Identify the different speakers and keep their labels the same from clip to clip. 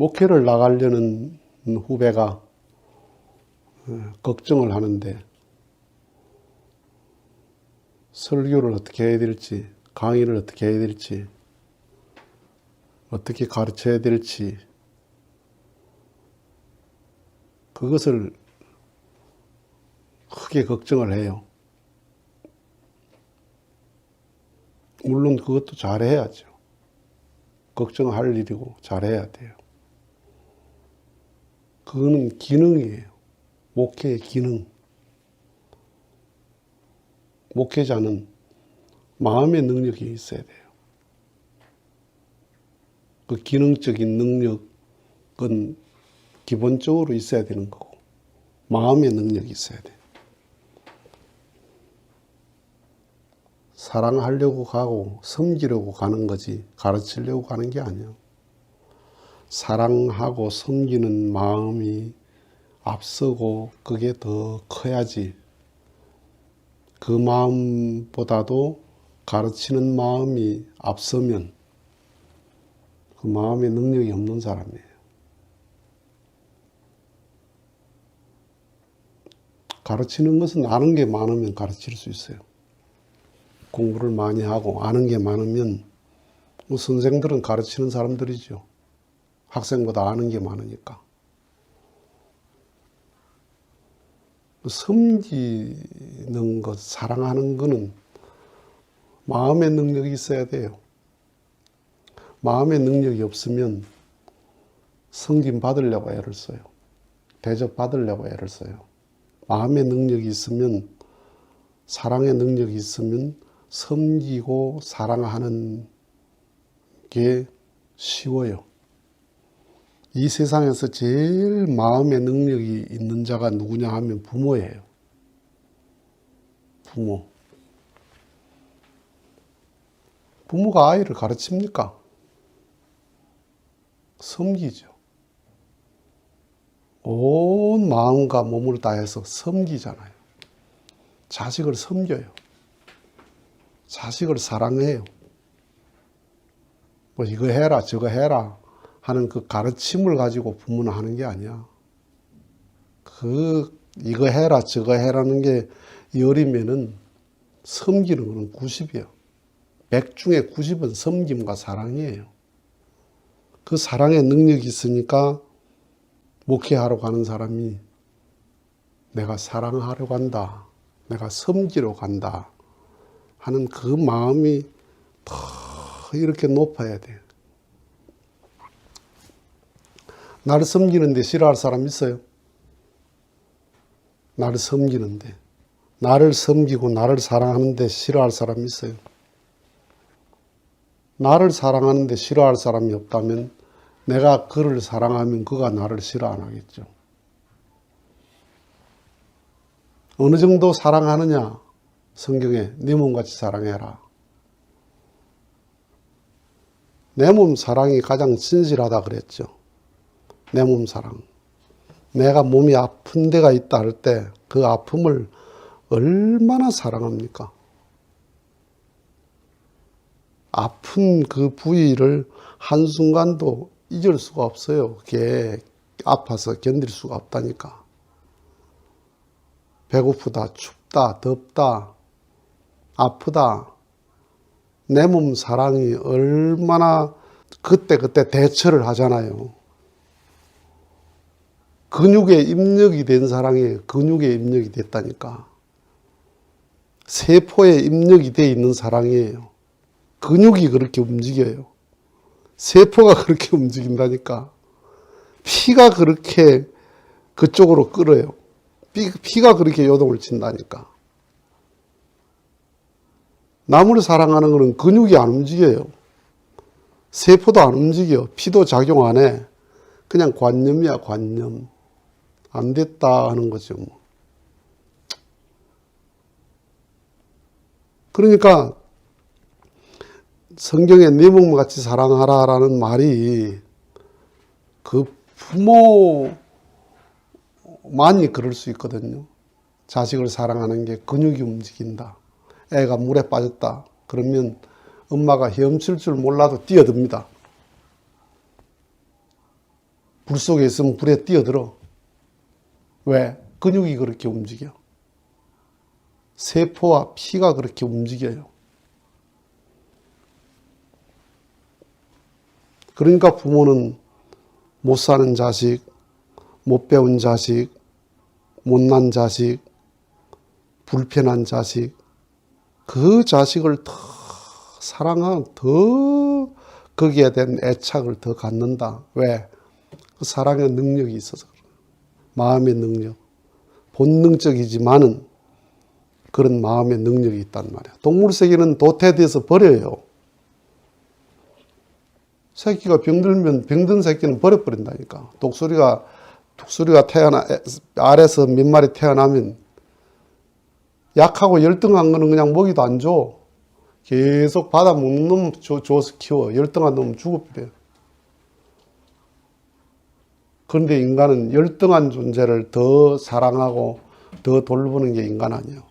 Speaker 1: 목회를 나가려는 후배가 걱정을 하는데 설교를 어떻게 해야 될지, 강의를 어떻게 해야 될지, 어떻게 가르쳐야 될지 그것을 크게 걱정을 해요. 물론 그것도 잘해야죠. 걱정할 일이고 잘해야 돼요. 그거는 기능이에요. 목회의 기능. 목회자는 마음의 능력이 있어야 돼요. 그 기능적인 능력은 기본적으로 있어야 되는 거고, 마음의 능력이 있어야 돼요. 사랑하려고 가고 섬기려고 가는 거지 가르치려고 가는 게 아니에요. 사랑하고 섬기는 마음이 앞서고 그게 더 커야지, 그 마음보다도 가르치는 마음이 앞서면 그 마음의 능력이 없는 사람이에요. 가르치는 것은 아는 게 많으면 가르칠 수 있어요. 공부를 많이 하고 아는 게 많으면 선생들은 가르치는 사람들이죠. 학생보다 아는 게 많으니까. 섬기는 것, 사랑하는 것은 마음의 능력이 있어야 돼요. 마음의 능력이 없으면 섬김 받으려고 애를 써요. 대접 받으려고 애를 써요. 마음의 능력이 있으면, 사랑의 능력이 있으면 섬기고 사랑하는 게 쉬워요. 이 세상에서 제일 마음의 능력이 있는 자가 누구냐 하면 부모예요. 부모. 부모가 아이를 가르칩니까? 섬기죠. 온 마음과 몸을 다해서 섬기잖아요. 자식을 섬겨요. 자식을 사랑해요. 뭐 이거 해라 저거 해라 하는 그 가르침을 가지고 부모는 하는 게 아니야. 이거 해라 저거 해라는 게 열이면은 섬기는 거는 90이에요. 100 중에 90은 섬김과 사랑이에요. 그 사랑의 능력이 있으니까 목회하러 가는 사람이 내가 사랑하러 간다, 내가 섬기러 간다 하는 그 마음이 더 이렇게 높아야 돼요. 나를 섬기는데 싫어할 사람 있어요? 나를 섬기는데, 나를 섬기고 나를 사랑하는데 싫어할 사람 있어요? 나를 사랑하는데 싫어할 사람이 없다면 내가 그를 사랑하면 그가 나를 싫어 안 하겠죠. 어느 정도 사랑하느냐? 성경에 네 몸같이 사랑해라. 내 몸 사랑이 가장 진실하다 그랬죠. 내 몸 사랑. 내가 몸이 아픈 데가 있다 할 때 그 아픔을 얼마나 사랑합니까? 아픈 그 부위를 한순간도 잊을 수가 없어요. 그게 아파서 견딜 수가 없다니까. 배고프다, 춥다, 덥다, 아프다. 내 몸 사랑이 얼마나 그때그때 대처를 하잖아요. 근육에 입력이 된 사랑이 근육에 입력이 됐다니까. 세포에 입력이 돼 있는 사랑이에요. 근육이 그렇게 움직여요. 세포가 그렇게 움직인다니까. 피가 그렇게 그쪽으로 끌어요. 피가 그렇게 요동을 친다니까. 남을 사랑하는 것은 근육이 안 움직여요. 세포도 안 움직여. 피도 작용 안 해. 그냥 관념이야, 관념. 안 됐다 하는 거죠. 뭐. 그러니까 성경에 네 몸같이 사랑하라라는 말이 그 부모만이 그럴 수 있거든요. 자식을 사랑하는 게 근육이 움직인다. 애가 물에 빠졌다. 그러면 엄마가 헤엄칠 줄 몰라도 뛰어듭니다. 불 속에 있으면 불에 뛰어들어. 왜? 근육이 그렇게 움직여. 세포와 피가 그렇게 움직여요. 그러니까 부모는 못 사는 자식, 못 배운 자식, 못난 자식, 불편한 자식, 그 자식을 더 사랑하고 더 거기에 대한 애착을 더 갖는다. 왜? 그 사랑의 능력이 있어서 그래요. 마음의 능력. 본능적이지만은 그런 마음의 능력이 있단 말이야. 동물 세계는 도태돼서 버려요. 새끼가 병들면 병든 새끼는 버려버린다니까. 독수리가 알에서 몇 마리 태어나면 약하고 열등한 거는 그냥 먹이도 안 줘. 계속 받아먹는 놈 줘서 키워. 열등한 놈은 죽어버려요. 그런데 인간은 열등한 존재를 더 사랑하고 더 돌보는 게 인간 아니에요.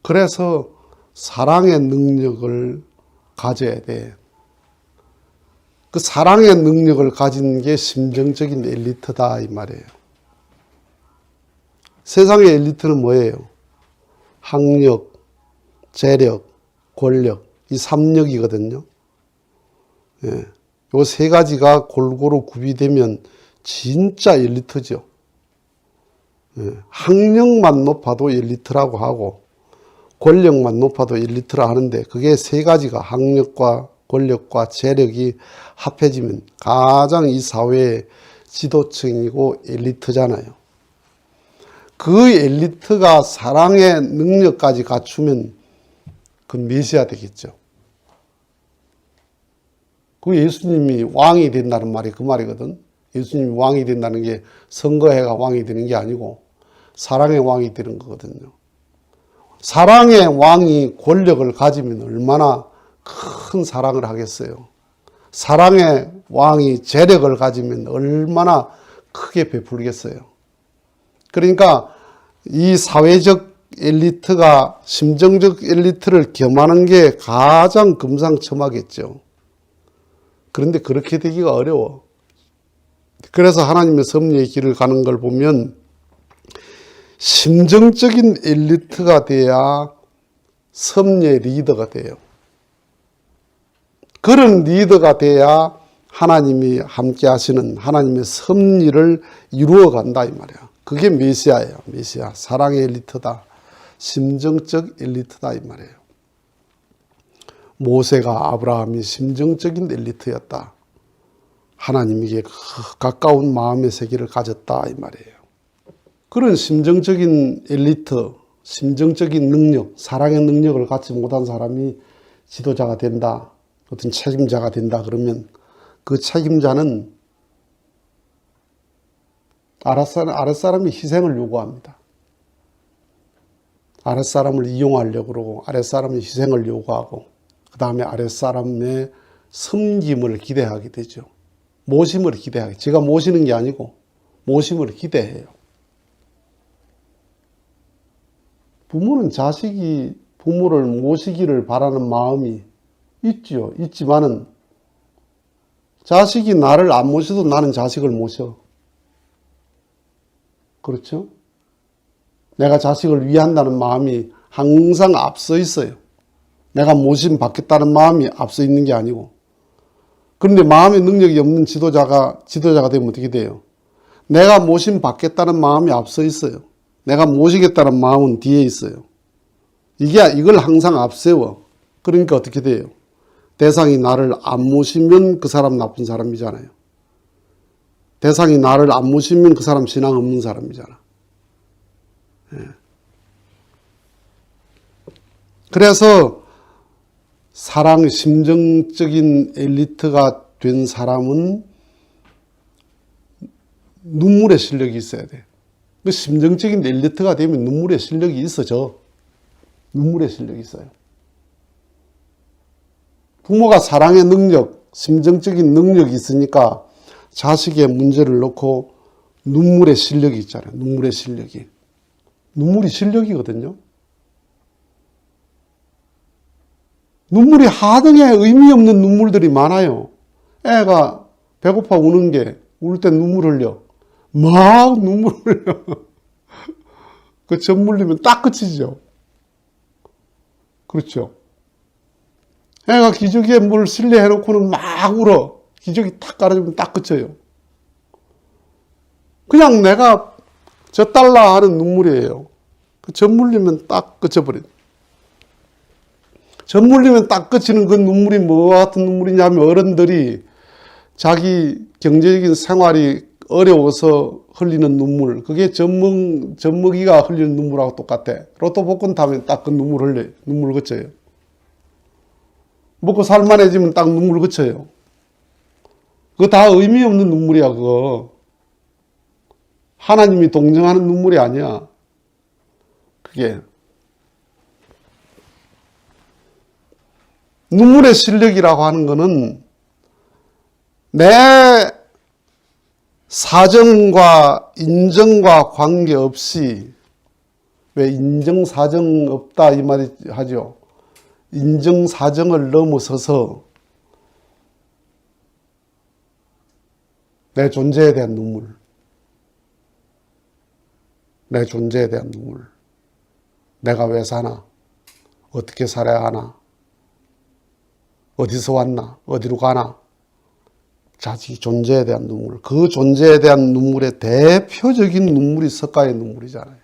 Speaker 1: 그래서 사랑의 능력을 가져야 돼. 그 사랑의 능력을 가진 게 심정적인 엘리트다 이 말이에요. 세상의 엘리트는 뭐예요? 학력, 재력, 권력 이 3력이거든요. 예. 요 세 가지가 골고루 구비되면 진짜 엘리트죠. 예. 학력만 높아도 엘리트라고 하고 권력만 높아도 엘리트라 하는데 그게 세 가지가 학력과 권력과 재력이 합해지면 가장 이 사회의 지도층이고 엘리트잖아요. 그 엘리트가 사랑의 능력까지 갖추면 그건 메시아 되겠죠. 그 예수님이 왕이 된다는 말이 그 말이거든. 예수님이 왕이 된다는 게 선거해가 왕이 되는 게 아니고 사랑의 왕이 되는 거거든요. 사랑의 왕이 권력을 가지면 얼마나 큰 사랑을 하겠어요. 사랑의 왕이 재력을 가지면 얼마나 크게 베풀겠어요. 그러니까 이 사회적 엘리트가 심정적 엘리트를 겸하는 게 가장 금상첨화겠죠. 그런데 그렇게 되기가 어려워. 그래서 하나님의 섭리의 길을 가는 걸 보면 심정적인 엘리트가 돼야 섭리의 리더가 돼요. 그런 리더가 돼야 하나님이 함께 하시는 하나님의 섭리를 이루어 간다 이 말이야. 그게 메시아예요. 메시아. 사랑의 엘리트다. 심정적 엘리트다 이 말이에요. 모세가 아브라함이 심정적인 엘리트였다. 하나님에게 가까운 마음의 세계를 가졌다 이 말이에요. 그런 심정적인 엘리트, 심정적인 능력, 사랑의 능력을 갖지 못한 사람이 지도자가 된다. 어떤 책임자가 된다 그러면 그 책임자는 아랫사람이 희생을 요구합니다. 아랫사람을 이용하려고 그러고 아랫사람이 희생을 요구하고 그 다음에 아랫사람의 섬김을 기대하게 되죠. 모심을 기대하게. 제가 모시는 게 아니고 모심을 기대해요. 부모는 자식이 부모를 모시기를 바라는 마음이 있죠. 있지만은 자식이 나를 안 모셔도 나는 자식을 모셔. 그렇죠? 내가 자식을 위한다는 마음이 항상 앞서 있어요. 내가 모심 받겠다는 마음이 앞서 있는 게 아니고. 그런데 마음의 능력이 없는 지도자가 되면 어떻게 돼요? 내가 모심 받겠다는 마음이 앞서 있어요. 내가 모시겠다는 마음은 뒤에 있어요. 이걸 항상 앞세워. 그러니까 어떻게 돼요? 대상이 나를 안 모시면 그 사람 나쁜 사람이잖아요. 대상이 나를 안 모시면 그 사람 신앙 없는 사람이잖아. 예. 그래서 사랑 심정적인 엘리트가 된 사람은 눈물의 실력이 있어야 돼. 그 심정적인 엘리트가 되면 눈물의 실력이 있어져. 눈물의 실력이 있어요. 부모가 사랑의 능력, 심정적인 능력이 있으니까 자식의 문제를 놓고 눈물의 실력이 있잖아요. 눈물의 실력이. 눈물이 실력이거든요. 눈물이 하등에 의미 없는 눈물들이 많아요. 애가 배고파 우는 게, 울 때 눈물 흘려. 막 눈물 흘려. 그 젖 물리면 딱 그치죠. 그렇죠. 애가 기저귀에 물 실내 해놓고는 막 울어. 기저귀 탁 깔아주면 딱 그쳐요. 그냥 내가 젖달라 하는 눈물이에요. 그 젖 물리면 딱 그쳐버려. 젖 물리면 딱 그치는 그 눈물이 뭐와 같은 눈물이냐면 어른들이 자기 경제적인 생활이 어려워서 흘리는 눈물, 그게 젖먹이가 흘리는 눈물하고 똑같아. 로또 복권 타면 딱 그 눈물 흘려요. 눈물 그쳐요. 먹고 살만해지면 딱 눈물 그쳐요. 그거 다 의미 없는 눈물이야, 그거. 하나님이 동정하는 눈물이 아니야. 그게. 눈물의 실력이라고 하는 거는 내 사정과 인정과 관계없이, 왜 인정사정 없다 이 말이 하죠. 인정사정을 넘어서서 내 존재에 대한 눈물, 내 존재에 대한 눈물, 내가 왜 사나, 어떻게 살아야 하나, 어디서 왔나, 어디로 가나, 자기 존재에 대한 눈물, 그 존재에 대한 눈물의 대표적인 눈물이 석가의 눈물이잖아요.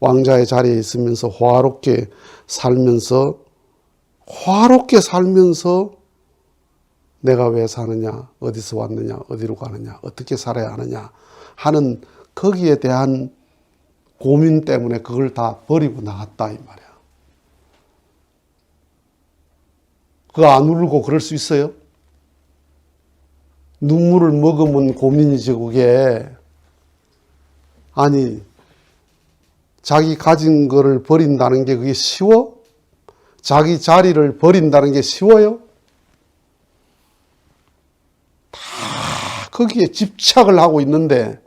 Speaker 1: 왕자의 자리에 있으면서 화롭게 살면서 내가 왜 사느냐, 어디서 왔느냐, 어디로 가느냐, 어떻게 살아야 하느냐 하는 거기에 대한 고민 때문에 그걸 다 버리고 나갔다 이 말이야. 그거 안 울고 그럴 수 있어요? 눈물을 머금은 고민이지 그게. 아니, 자기 가진 거를 버린다는 게 그게 쉬워? 자기 자리를 버린다는 게 쉬워요? 다 거기에 집착을 하고 있는데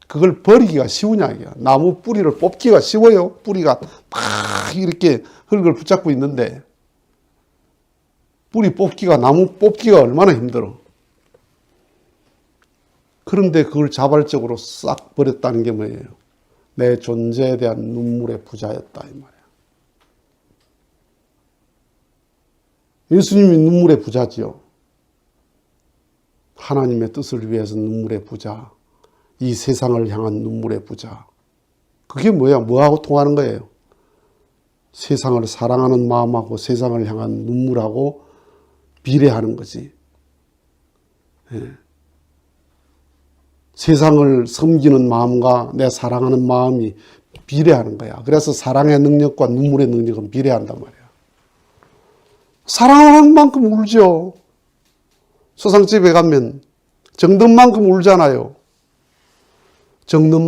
Speaker 1: 그걸 버리기가 쉬우냐 이게. 나무 뿌리를 뽑기가 쉬워요? 뿌리가 딱 이렇게 흙을 붙잡고 있는데 뿌리 뽑기가, 나무 뽑기가 얼마나 힘들어. 그런데 그걸 자발적으로 싹 버렸다는 게 뭐예요? 내 존재에 대한 눈물의 부자였다 이 말이야. 예수님이 눈물의 부자지요. 하나님의 뜻을 위해서 눈물의 부자, 이 세상을 향한 눈물의 부자. 그게 뭐야? 뭐하고 통하는 거예요? 세상을 사랑하는 마음하고 세상을 향한 눈물하고 비례하는 거지. 예. 세상을 섬기는 마음과 내 사랑하는 마음이 비례하는 거야. 그래서 사랑의 능력과 눈물의 능력은 비례한단 말이야. 사랑하는 만큼 울죠. 소상집에 가면 정든 만큼 울잖아요. 정든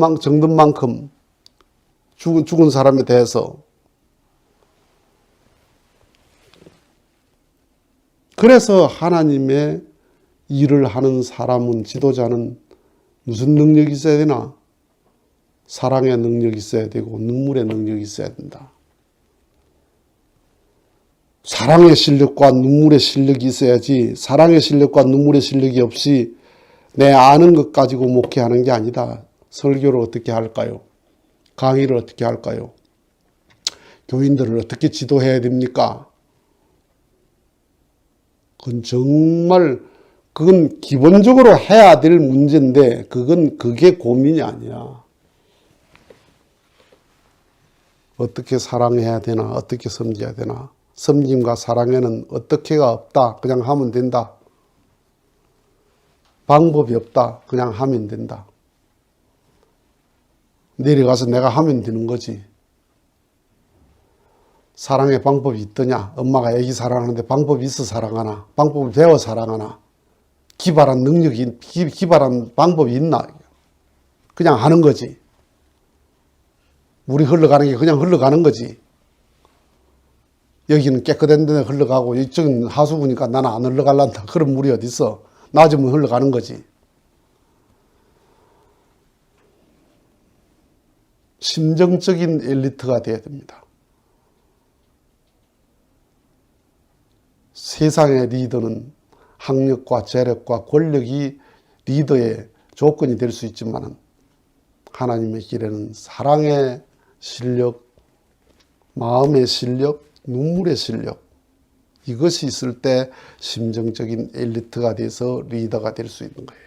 Speaker 1: 만큼 죽은 사람에 대해서. 그래서 하나님의 일을 하는 사람은, 지도자는 무슨 능력이 있어야 되나? 사랑의 능력이 있어야 되고 눈물의 능력이 있어야 된다. 사랑의 실력과 눈물의 실력이 있어야지, 사랑의 실력과 눈물의 실력이 없이 내 아는 것 가지고 목회하는 게 아니다. 설교를 어떻게 할까요? 강의를 어떻게 할까요? 교인들을 어떻게 지도해야 됩니까? 그건 기본적으로 해야 될 문제인데 그게 고민이 아니야. 어떻게 사랑해야 되나, 어떻게 섬겨야 되나. 섬김과 사랑에는 어떻게가 없다. 그냥 하면 된다. 방법이 없다. 그냥 하면 된다. 내려가서 내가 하면 되는 거지. 사랑의 방법이 있더냐? 엄마가 애기 사랑하는데 방법이 있어 사랑하나? 방법을 배워 사랑하나? 기발한 능력이, 기발한 방법이 있나? 그냥 하는 거지. 물이 흘러가는 게 그냥 흘러가는 거지. 여기는 깨끗한 데 흘러가고 이쪽은 하수구니까 나는 안 흘러갈란다. 그런 물이 어디 있어? 낮으면 흘러가는 거지. 심정적인 엘리트가 되어야 됩니다. 세상의 리더는 학력과 재력과 권력이 리더의 조건이 될 수 있지만 하나님의 길에는 사랑의 실력, 마음의 실력, 눈물의 실력, 이것이 있을 때 심정적인 엘리트가 돼서 리더가 될 수 있는 거예요.